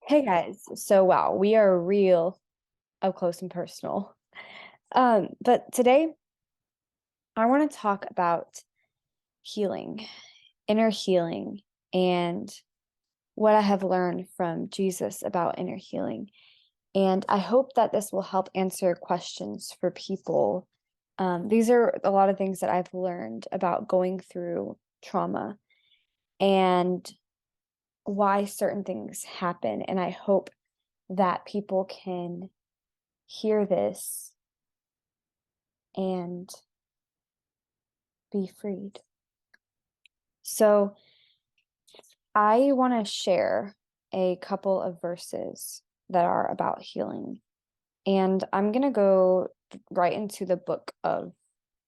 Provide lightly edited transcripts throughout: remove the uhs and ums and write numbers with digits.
Hey guys, so wow, we are real up close and personal. But today I want to talk about healing, inner healing, and what I have learned from Jesus about inner healing. And I hope that this will help answer questions for people. These are a lot of things that I've learned about going through trauma and why certain things happen. And I hope that people can hear this and be freed. So I want to share a couple of verses that are about healing. And I'm going to go right into the book of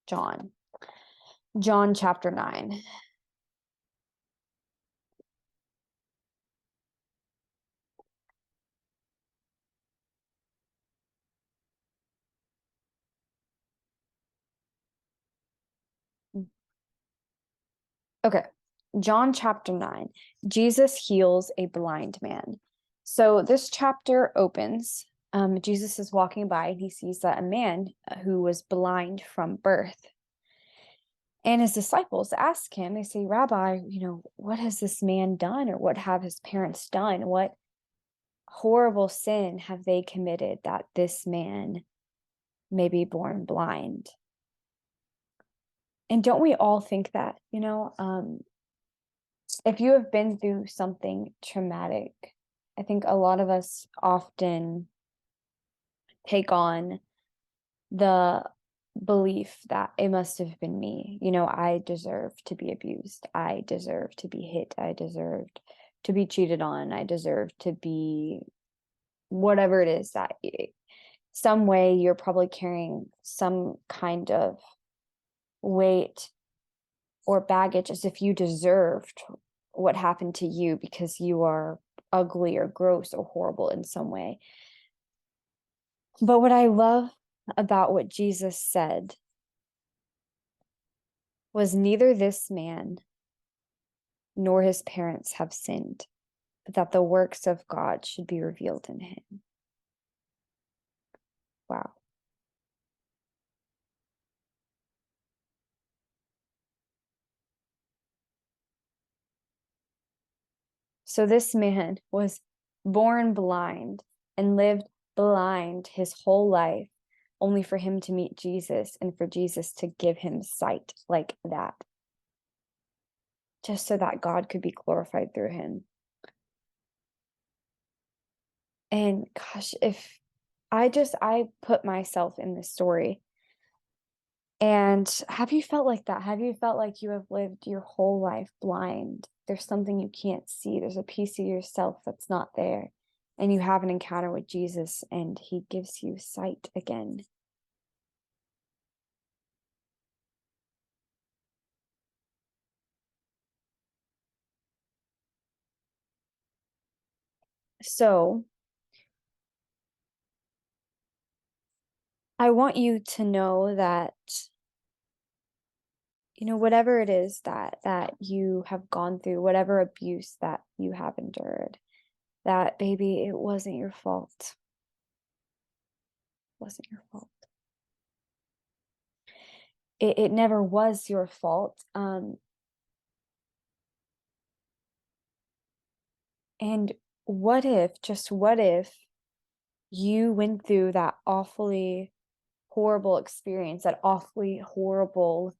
John, John chapter 9. Okay, John chapter 9. Jesus heals a blind man. So this chapter opens. Jesus is walking by and he sees that a man who was blind from birth. And his disciples ask him, they say, Rabbi, what has this man done, or what have his parents done? What horrible sin have they committed that this man may be born blind? And don't we all think that, if you have been through something traumatic, I think a lot of us often take on the belief that it must have been me. I deserve to be abused. I deserve to be hit. I deserved to be cheated on. I deserve to be whatever it is that some way you're probably carrying some kind of weight or baggage as if you deserved what happened to you because you are ugly or gross or horrible in some way. But what I love about what Jesus said was neither this man nor his parents have sinned, but that the works of God should be revealed in him. Wow. So this man was born blind and lived blind his whole life, only for him to meet Jesus and for Jesus to give him sight like that, just so that God could be glorified through him. And gosh, if I put myself in this story. And have you felt like that? Have you felt like you have lived your whole life blind? There's something you can't see. There's a piece of yourself that's not there. And you have an encounter with Jesus and he gives you sight again. So I want you to know that, whatever it is that you have gone through, whatever abuse that you have endured, that baby, it wasn't your fault. It wasn't your fault. It never was your fault. And just what if you went through that awfully horrible experience, that awfully horrible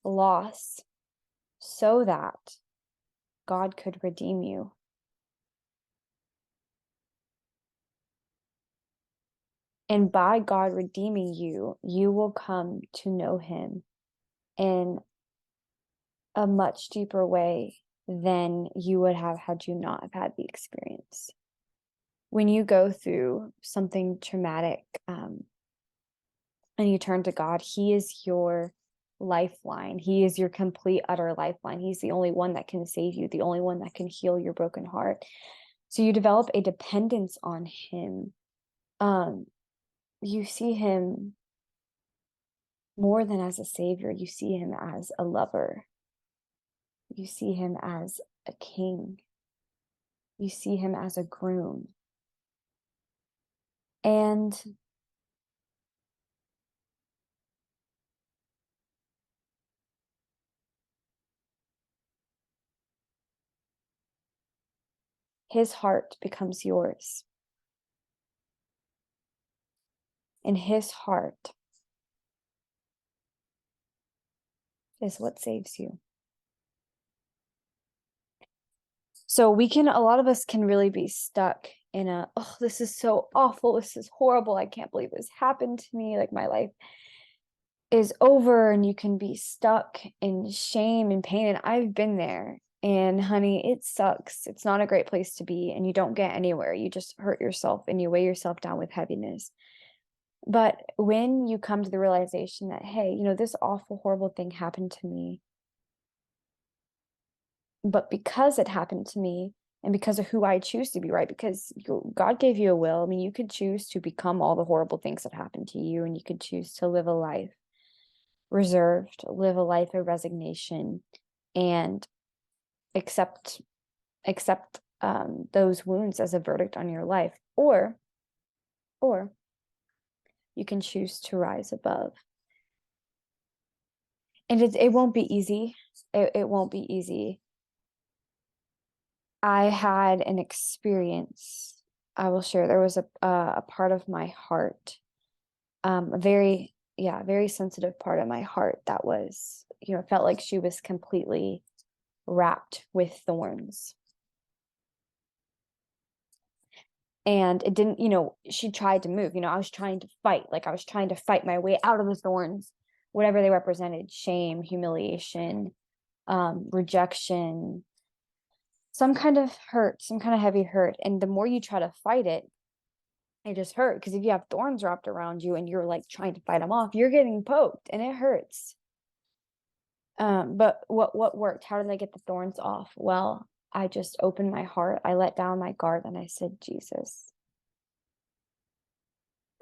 loss, so that God could redeem you? And by God redeeming you, you will come to know him in a much deeper way than you would have had you not have had the experience. When you go through something traumatic, and you turn to God, he is your lifeline. He is your complete, utter lifeline. He's the only one that can save you, the only one that can heal your broken heart. So you develop a dependence on him. You see him more than as a savior. You see him as a lover. You see him as a king. You see him as a groom. And his heart becomes yours. And his heart is what saves you. So a lot of us can really be stuck in oh, this is so awful. This is horrible. I can't believe this happened to me. Like, my life is over, and you can be stuck in shame and pain. And I've been there. And honey, it sucks. It's not a great place to be, and you don't get anywhere. You just hurt yourself and you weigh yourself down with heaviness. But when you come to the realization that, hey, this awful, horrible thing happened to me, but because it happened to me and because of who I choose to be, right? Because God gave you a will. I mean, you could choose to become all the horrible things that happened to you, and you could choose to live a life reserved, live a life of resignation, and accept those wounds as a verdict on your life, or you can choose to rise above. And it won't be easy. It won't be easy. I had an experience I will share. There was a part of my heart, a very sensitive part of my heart that was, felt like she was completely wrapped with thorns. And it didn't, she tried to move, I was trying to fight, like I was trying to fight my way out of the thorns, whatever they represented: shame, humiliation, rejection, some kind of hurt, some kind of heavy hurt. And the more you try to fight it, it just hurt, because if you have thorns wrapped around you and you're like trying to fight them off, you're getting poked and it hurts. But what worked? How did I get the thorns off? Well, I just opened my heart, I let down my guard, and I said, Jesus,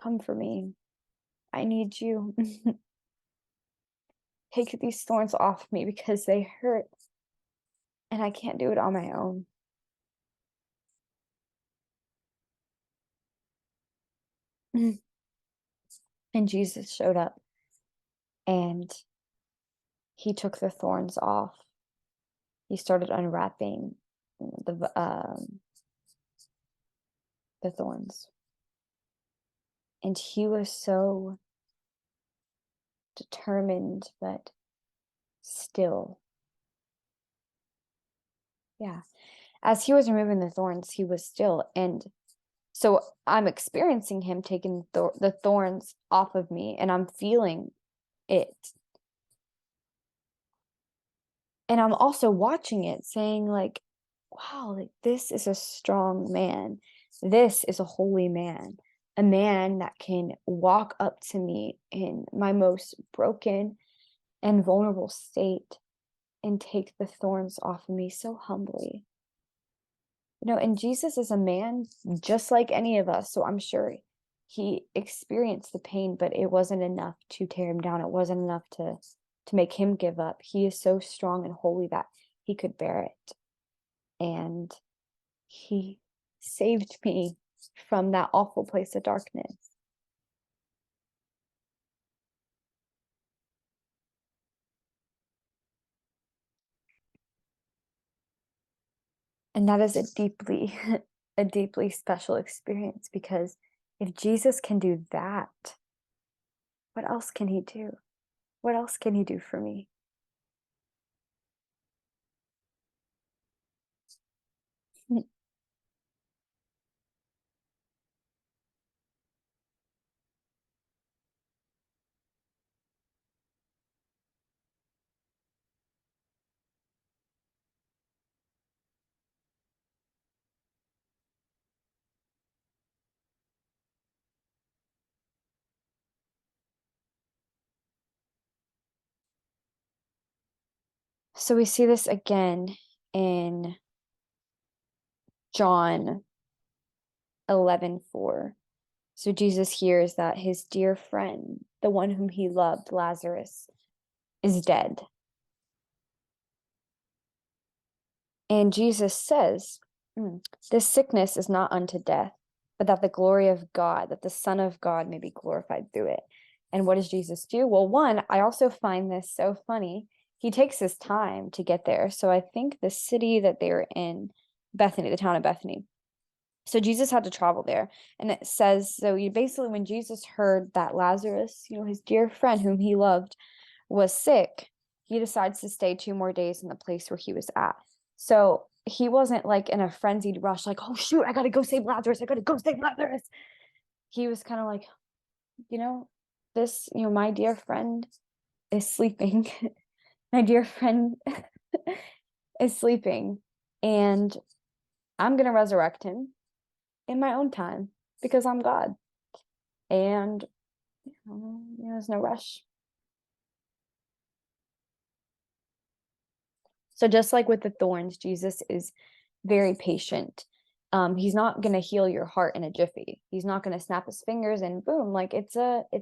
come for me. I need you. Take these thorns off me, because they hurt and I can't do it on my own. And Jesus showed up, and he took the thorns off. He started unwrapping the thorns. And he was so determined, but still. Yeah. As he was removing the thorns, he was still. And so I'm experiencing him taking the thorns off of me, and I'm feeling it. And I'm also watching it, saying, like, wow, like, this is a strong man. This is a holy man, a man that can walk up to me in my most broken and vulnerable state and take the thorns off of me so humbly. And Jesus is a man just like any of us. So I'm sure he experienced the pain, but it wasn't enough to tear him down. It wasn't enough to make him give up. He is so strong and holy that he could bear it. And he saved me from that awful place of darkness. And that is a deeply special experience, because if Jesus can do that, what else can he do? What else can he do for me? So we see this again in John 11:4. So Jesus hears that his dear friend, the one whom he loved, Lazarus, is dead. And Jesus says, This sickness is not unto death, but that the glory of God, that the Son of God may be glorified through it. And what does Jesus do? Well, one, I also find this so funny. He takes his time to get there. So I think the city that they're in, Bethany, the town of Bethany. So Jesus had to travel there. And it says, so you basically, when Jesus heard that Lazarus, his dear friend whom he loved, was sick, he decides to stay 2 more days in the place where he was at. So he wasn't like in a frenzied rush, like, oh shoot, I gotta go save Lazarus. I gotta go save Lazarus. He was kind of like, this, my dear friend is sleeping. My dear friend is sleeping. And I'm gonna resurrect him in my own time because I'm God. And there's no rush. So just like with the thorns, Jesus is very patient. He's not going to heal your heart in a jiffy. He's not going to snap his fingers and boom. Like it's a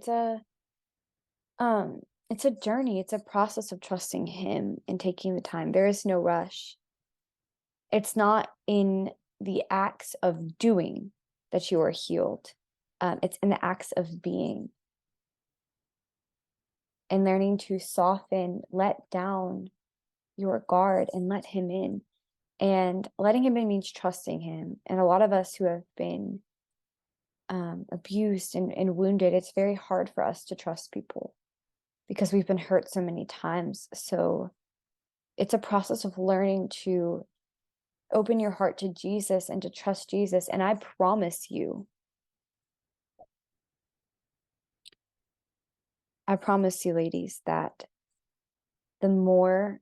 journey. It's a process of trusting him and taking the time. There is no rush. It's not in the acts of doing that you are healed. It's in the acts of being and learning to soften, let down your guard and let him in. And letting him in means trusting him. And a lot of us who have been abused and wounded, it's very hard for us to trust people because we've been hurt so many times. So it's a process of learning to open your heart to Jesus and to trust Jesus. And I promise you, ladies, that the more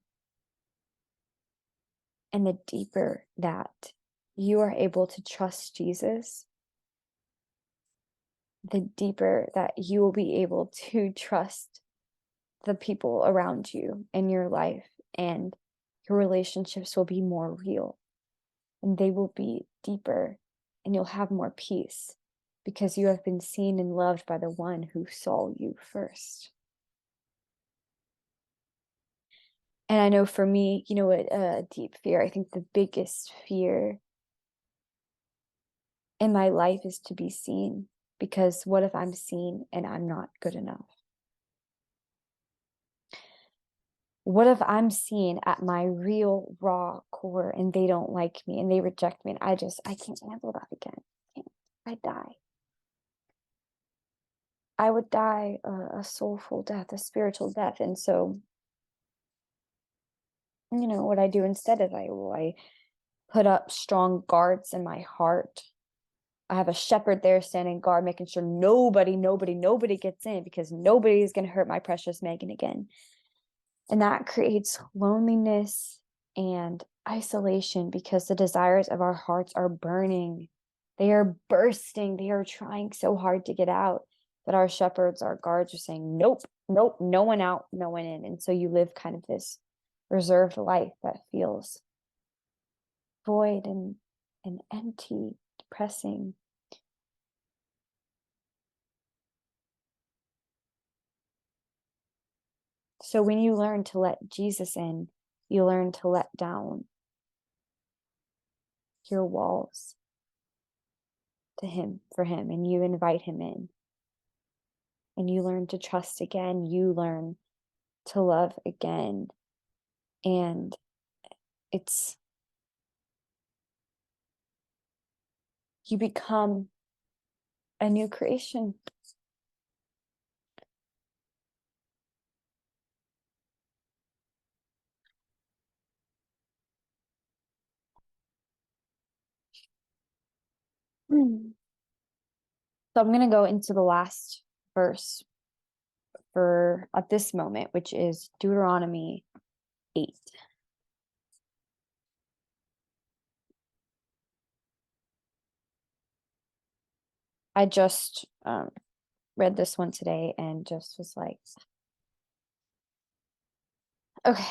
and the deeper that you are able to trust Jesus, the deeper that you will be able to trust the people around you in your life, and your relationships will be more real and they will be deeper, and you'll have more peace because you have been seen and loved by the one who saw you first. And I know for me, a deep fear, I think the biggest fear in my life is to be seen, because what if I'm seen and I'm not good enough? What if I'm seen at my real raw core and they don't like me and they reject me and I can't handle that again. I'd die. I would die a soulful death, a spiritual death. And so, what I do instead is I put up strong guards in my heart. I have a shepherd there standing guard, making sure nobody gets in, because nobody is going to hurt my precious Megan again. And that creates loneliness and isolation because the desires of our hearts are burning. They are bursting. They are trying so hard to get out. But our shepherds, our guards are saying, nope, no one out, no one in. And so you live kind of this reserved life that feels void and empty, depressing. So when you learn to let Jesus in, you learn to let down your walls to him, for him, and you invite him in. And you learn to trust again. You learn to love again. And you become a new creation. So I'm going to go into the last verse for at this moment, which is Deuteronomy 8. I just read this one today and just was like, okay.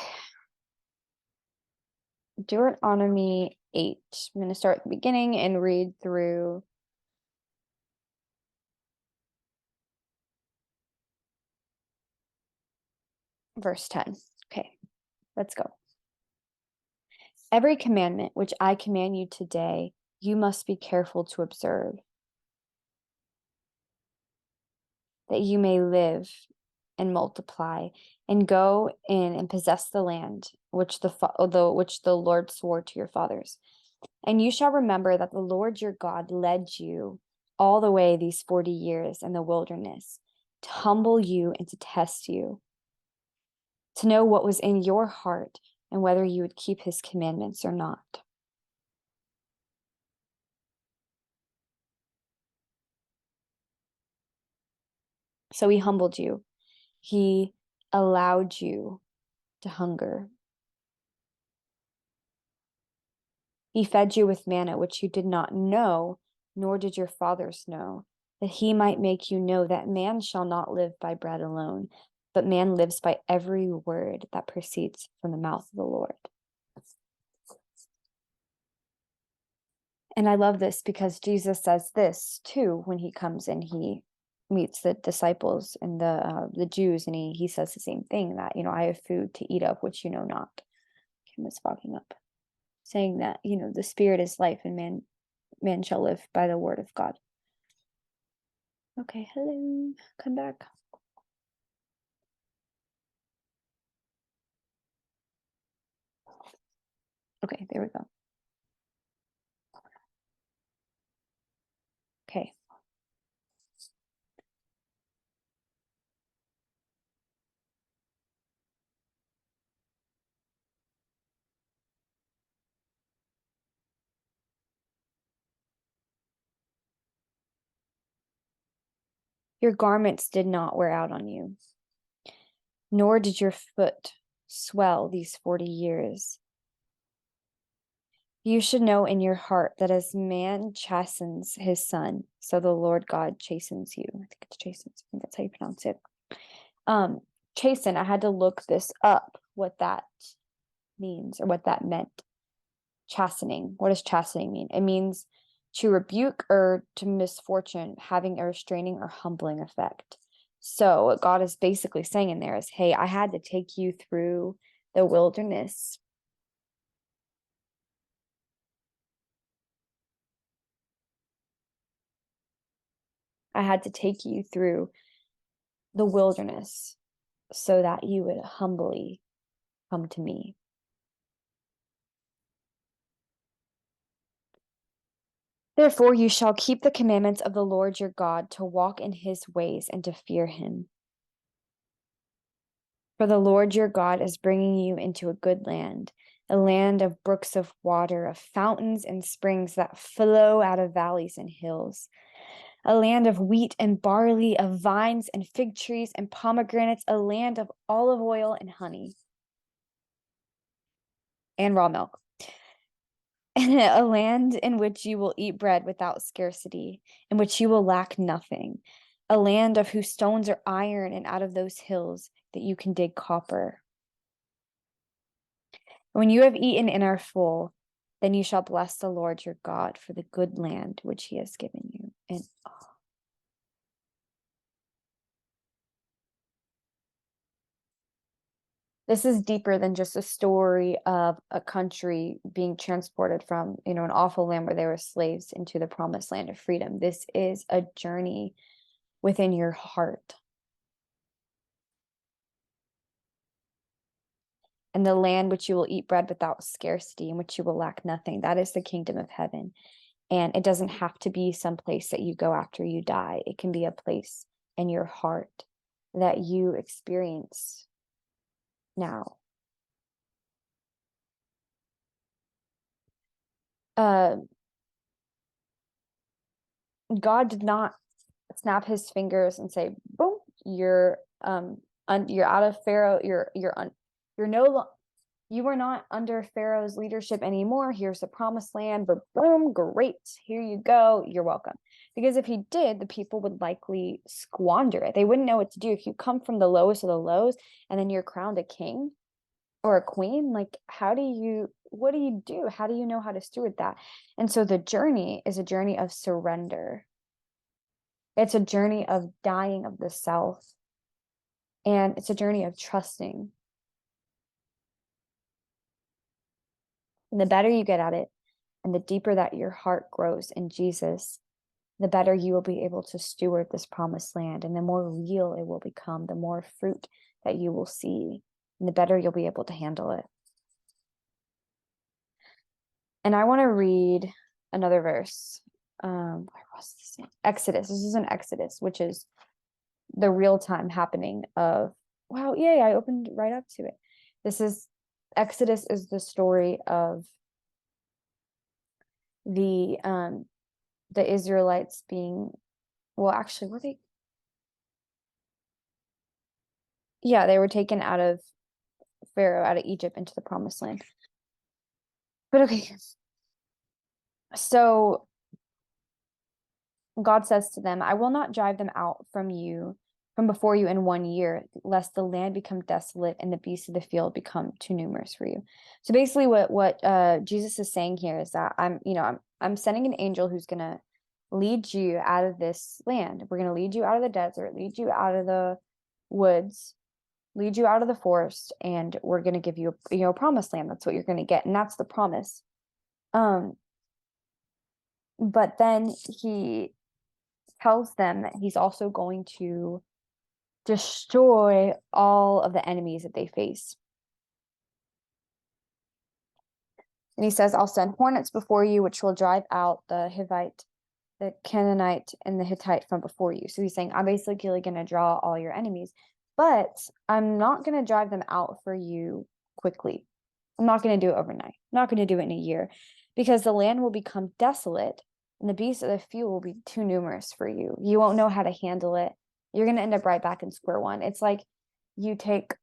Deuteronomy 8. I'm going to start at the beginning and read through verse 10. Okay, let's go. Every commandment which I command you today, you must be careful to observe, that you may live and multiply, and go in and possess the land which the Lord swore to your fathers. And you shall remember that the Lord your God led you all the way these 40 years in the wilderness to humble you and to test you, to know what was in your heart and whether you would keep his commandments or not. So he humbled you. He allowed you to hunger. He fed you with manna, which you did not know, nor did your fathers know, that he might make you know that man shall not live by bread alone, but man lives by every word that proceeds from the mouth of the Lord. And I love this because Jesus says this too when he comes and he meets the disciples and the Jews, and he says the same thing, that, I have food to eat of which you know not. Kim is fogging up, saying that, the spirit is life, and man shall live by the word of God. Okay, hello, come back. Okay, there we go. Okay. Your garments did not wear out on you, nor did your foot swell these 40 years. You should know in your heart that as man chastens his son, so the Lord God chastens you. I think it's chastens. I think that's how you pronounce it. Chasten, I had to look this up, what that means or what that meant. Chastening. What does chastening mean? It means to rebuke or to misfortune, having a restraining or humbling effect. So what God is basically saying in there is, hey, I had to take you through the wilderness. I had to take you through the wilderness so that you would humbly come to me. Therefore, you shall keep the commandments of the Lord your God, to walk in his ways and to fear him. For the Lord your God is bringing you into a good land, a land of brooks of water, of fountains and springs that flow out of valleys and hills, a land of wheat and barley, of vines and fig trees and pomegranates, a land of olive oil and honey and raw milk, and a land in which you will eat bread without scarcity, in which you will lack nothing, a land of whose stones are iron, and out of those hills that you can dig copper. When you have eaten and are full, then you shall bless the Lord your God for the good land which he has given you. And this is deeper than just a story of a country being transported from, an awful land where they were slaves into the promised land of freedom. This is a journey within your heart. And the land which you will eat bread without scarcity, in which you will lack nothing. That is the kingdom of heaven. And it doesn't have to be some place that you go after you die. It can be a place in your heart that you experience now. God did not snap his fingers and say, boom, you're out of Pharaoh. You are not under Pharaoh's leadership anymore. Here's the promised land, but boom, great. Here you go. You're welcome. Because if he did, the people would likely squander it. They wouldn't know what to do. If you come from the lowest of the lows and then you're crowned a king or a queen, like, what do you do? How do you know how to steward that? And so the journey is a journey of surrender. It's a journey of dying of the self. And it's a journey of trusting. And the better you get at it, and the deeper that your heart grows in Jesus, the better you will be able to steward this promised land, and the more real it will become, the more fruit that you will see, and the better you'll be able to handle it. And I want to read another verse. Where was this? Exodus. This is an Exodus, which is the real time happening of, wow, yay, I opened right up to it. This is Exodus is the story of the Israelites being, well, actually, were they? Yeah, they were taken out of Pharaoh, out of Egypt into the promised land. But okay, so God says to them, I will not drive them out from before you in 1 year, lest the land become desolate and the beasts of the field become too numerous for you. So basically what Jesus is saying here is that I'm sending an angel who's gonna lead you out of this land. We're gonna lead you out of the desert, lead you out of the woods, lead you out of the forest, and we're gonna give you a promised land. That's what you're gonna get, and that's the promise. But then he tells them that he's also going to destroy all of the enemies that they face. And he says, I'll send hornets before you, which will drive out the Hivite, the Canaanite, and the Hittite from before you. So he's saying, I'm basically going to draw all your enemies, but I'm not going to drive them out for you quickly. I'm not going to do it overnight. I'm not going to do it in a year, because the land will become desolate and the beasts of the field will be too numerous for you. You won't know how to handle it. You're going to end up right back in square one. It's like you take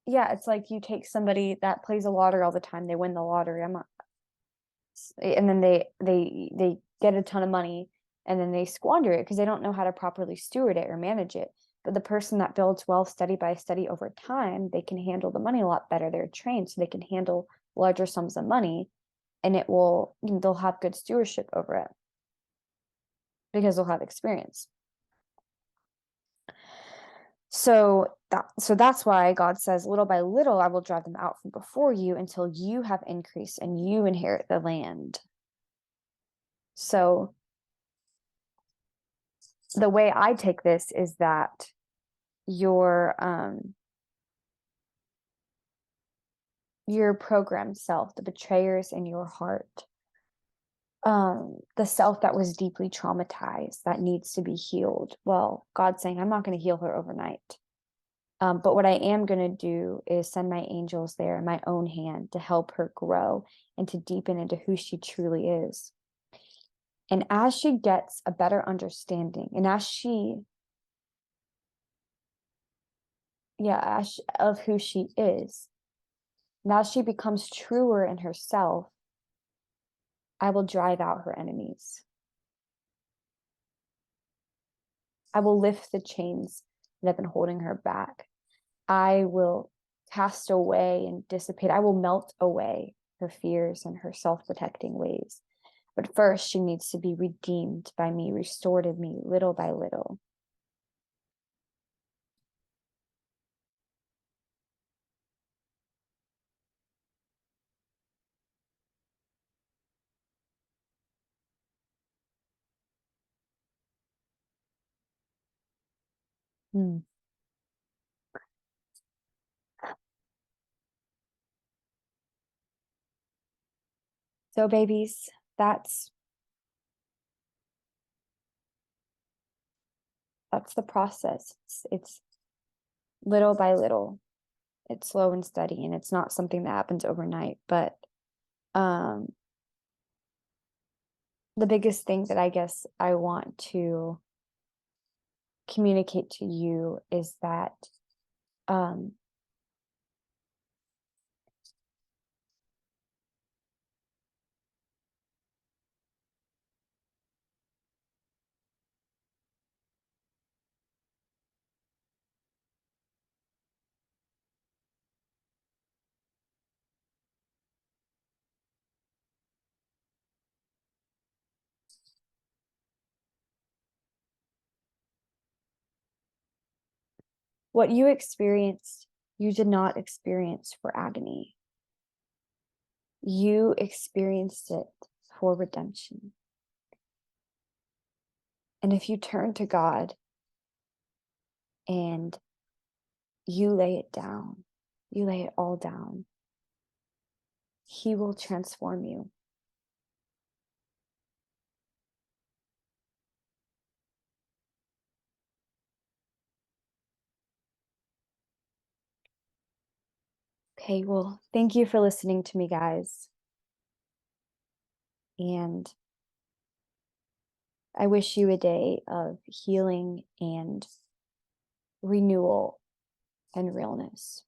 yeah, it's like you take somebody that plays the lottery all the time, they win the lottery. And then they get a ton of money, and then they squander it because they don't know how to properly steward it or manage it. But the person that builds wealth study by study over time, they can handle the money a lot better. They're trained so they can handle larger sums of money, and they'll have good stewardship over it because they'll have experience. So that's why God says, little by little, I will drive them out from before you until you have increased and you inherit the land. So the way I take this is that your programmed self, the betrayers in your heart, the self that was deeply traumatized, that needs to be healed. Well, God's saying, I'm not going to heal her overnight. But what I am going to do is send my angels there in my own hand to help her grow and to deepen into who she truly is. And as she gets a better understanding, and of who she is, now she becomes truer in herself, I will drive out her enemies. I will lift the chains that have been holding her back. I will cast away and dissipate. I will melt away her fears and her self-protecting ways. But first, she needs to be redeemed by me, restored in me, little by little. Hmm. So, babies, that's the process. It's little by little. It's slow and steady, and it's not something that happens overnight. But the biggest thing that I guess I want to communicate to you is that What you experienced, you did not experience for agony. You experienced it for redemption. And if you turn to God and you lay it down, you lay it all down, He will transform you. Okay, well, thank you for listening to me, guys. And I wish you a day of healing and renewal and realness.